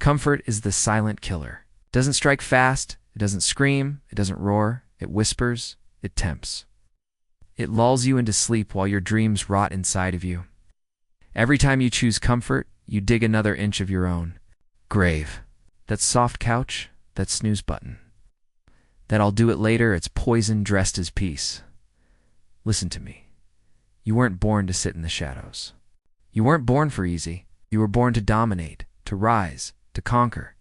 Comfort is the silent killer. It doesn't strike fast, it doesn't scream, it doesn't roar, it whispers, it tempts. It lulls you into sleep while your dreams rot inside of you. Every time you choose comfort, you dig another inch of your own grave. That soft couch, that snooze button. That I'll do it later, it's poison dressed as peace. Listen to me. You weren't born to sit in the shadows. You weren't born for easy. You were born to dominate, to rise, to conquer.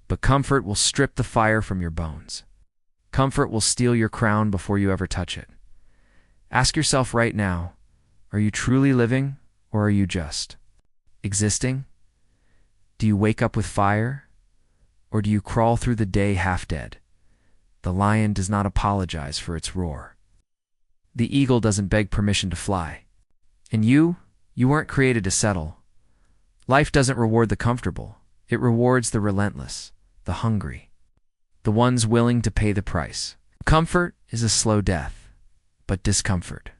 But comfort will strip the fire from your bones. Comfort will steal your crown before you ever touch it. Ask yourself right now, are you truly living or are you just existing? Do you wake up with fire or do you crawl through the day half dead? The lion does not apologize for its roar. The eagle doesn't beg permission to fly. And you weren't created to settle. Life doesn't reward the comfortable. It rewards the relentless, the hungry, the ones willing to pay the price. Comfort is a slow death, but discomfort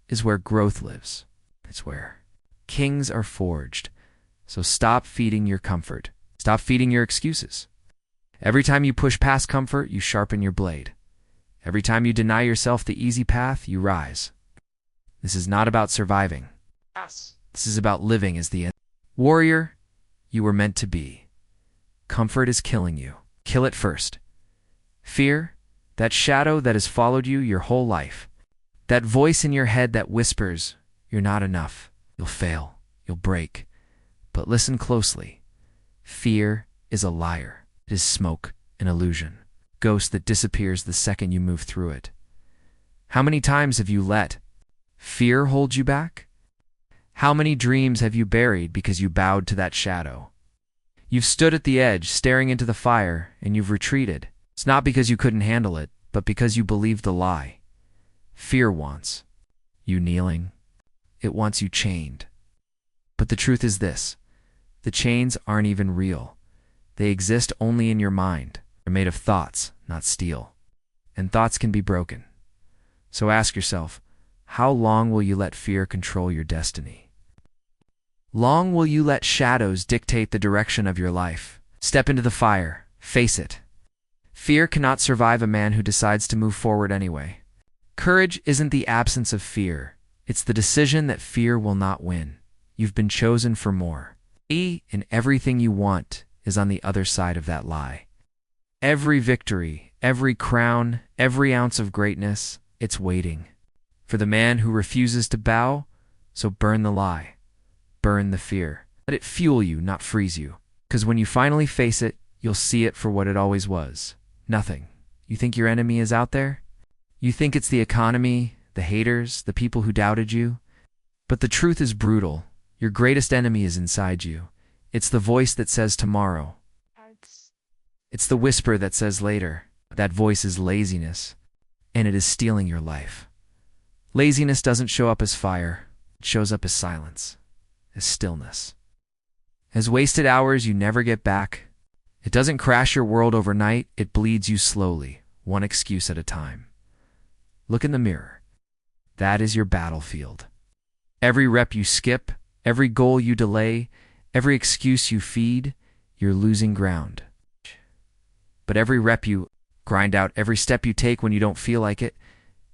is where growth lives. It's where kings are forged. So stop feeding your comfort. Stop feeding your excuses. Every time you push past comfort, you sharpen your blade. Every time you deny yourself the easy path, you rise. This is not about surviving. This is about living as the warrior you were meant to be. Comfort is killing you. Kill it first. Fear, that shadow that has followed you your whole life. That voice in your head that whispers, you're not enough. You'll fail. You'll break. But listen closely. Fear is a liar. It is smoke, an illusion. Ghost that disappears the second you move through it. How many times have you let fear hold you back? How many dreams have you buried because you bowed to that shadow? You've stood at the edge, staring into the fire, and you've retreated. It's not because you couldn't handle it, but because you believed the lie. Fear wants you kneeling. It wants you chained. But the truth is this. The chains aren't even real. They exist only in your mind. They're made of thoughts, not steel. And thoughts can be broken. So ask yourself, how long will you let fear control your destiny? Long will you let shadows dictate the direction of your life? Step into the fire. Face it. Fear cannot survive a man who decides to move forward anyway. Courage isn't the absence of fear. It's the decision that fear will not win. You've been chosen for more. And everything you want is on the other side of that lie. Every victory, every crown, every ounce of greatness, it's waiting for the man who refuses to bow. So burn the lie. Burn the fear. Let it fuel you, not freeze you. Because when you finally face it, you'll see it for what it always was. Nothing. You think your enemy is out there? You think it's the economy, the haters, the people who doubted you? But the truth is brutal. Your greatest enemy is inside you. It's the voice that says tomorrow. It's the whisper that says later. That voice is laziness, and it is stealing your life. Laziness doesn't show up as fire. It shows up as silence, as stillness, as wasted hours you never get back. It doesn't crash your world overnight. It bleeds you slowly, one excuse at a time. Look in the mirror. That is your battlefield. Every rep you skip, every goal you delay, every excuse you feed, you're losing ground. But every rep you grind out, every step you take when you don't feel like it,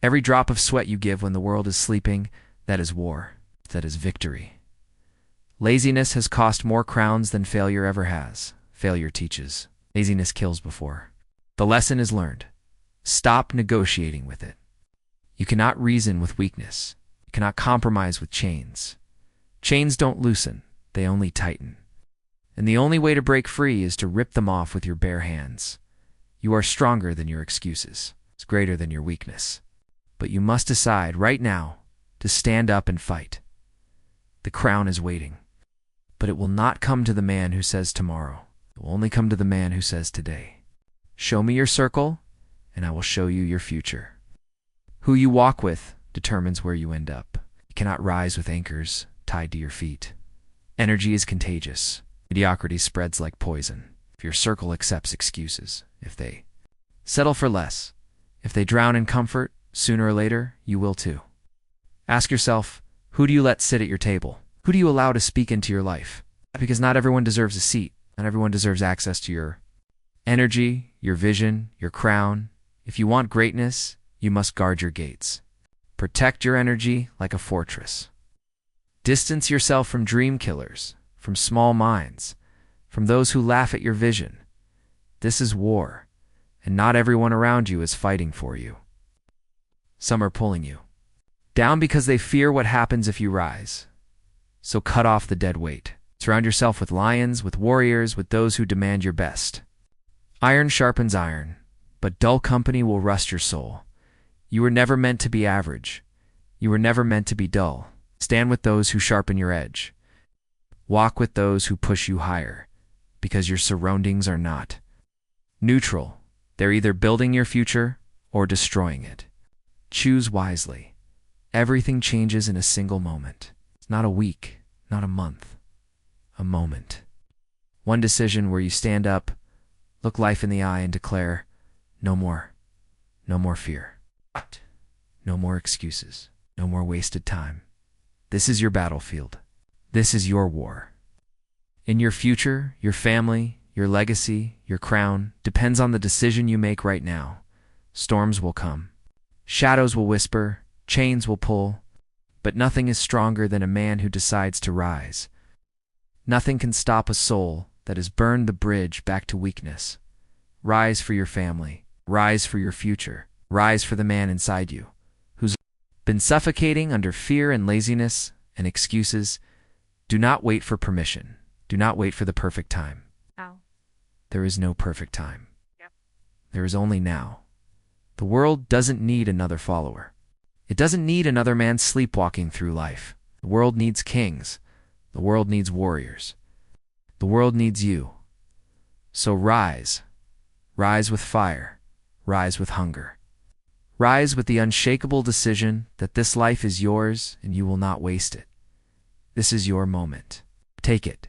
every drop of sweat you give when the world is sleeping, that is war. That is victory. Laziness has cost more crowns than failure ever has. Failure teaches. Laziness kills before. The lesson is learned. Stop negotiating with it. You cannot reason with weakness. You cannot compromise with chains. Chains don't loosen. They only tighten. And the only way to break free is to rip them off with your bare hands. You are stronger than your excuses. It's greater than your weakness. But you must decide right now to stand up and fight. The crown is waiting. But it will not come to the man who says tomorrow. It will only come to the man who says today. Show me your circle, and I will show you your future. Who you walk with determines where you end up. You cannot rise with anchors tied to your feet. Energy is contagious. Mediocrity spreads like poison. If your circle accepts excuses, if they settle for less, if they drown in comfort, sooner or later, you will too. Ask yourself, who do you let sit at your table? Who do you allow to speak into your life? Because not everyone deserves a seat. Not everyone deserves access to your energy, your vision, your crown. If you want greatness, you must guard your gates. Protect your energy like a fortress. Distance yourself from dream killers, from small minds, from those who laugh at your vision. This is war, and not everyone around you is fighting for you. Some are pulling you down because they fear what happens if you rise. So cut off the dead weight. Surround yourself with lions, with warriors, with those who demand your best. Iron sharpens iron, but dull company will rust your soul. You were never meant to be average. You were never meant to be dull. Stand with those who sharpen your edge. Walk with those who push you higher, because your surroundings are not neutral. They're either building your future or destroying it. Choose wisely. Everything changes in a single moment. It's not a week, not a month, a moment. One decision where you stand up, look life in the eye and declare, no more fear. No more excuses. No more wasted time. This is your battlefield. This is your war. In your future, your family, your legacy, your crown depends on the decision you make right now. Storms will come. Shadows will whisper. Chains will pull. But nothing is stronger than a man who decides to rise. Nothing can stop a soul that has burned the bridge back to weakness. Rise for your family. Rise for your future. Rise for the man inside you, who's been suffocating under fear and laziness and excuses. Do not wait for permission. Do not wait for the perfect time. Ow. There is no perfect time. Yep. There is only now. The world doesn't need another follower. It doesn't need another man sleepwalking through life. The world needs kings. The world needs warriors. The world needs you. So rise. Rise with fire. Rise with hunger. Rise with the unshakable decision that this life is yours and you will not waste it. This is your moment. Take it.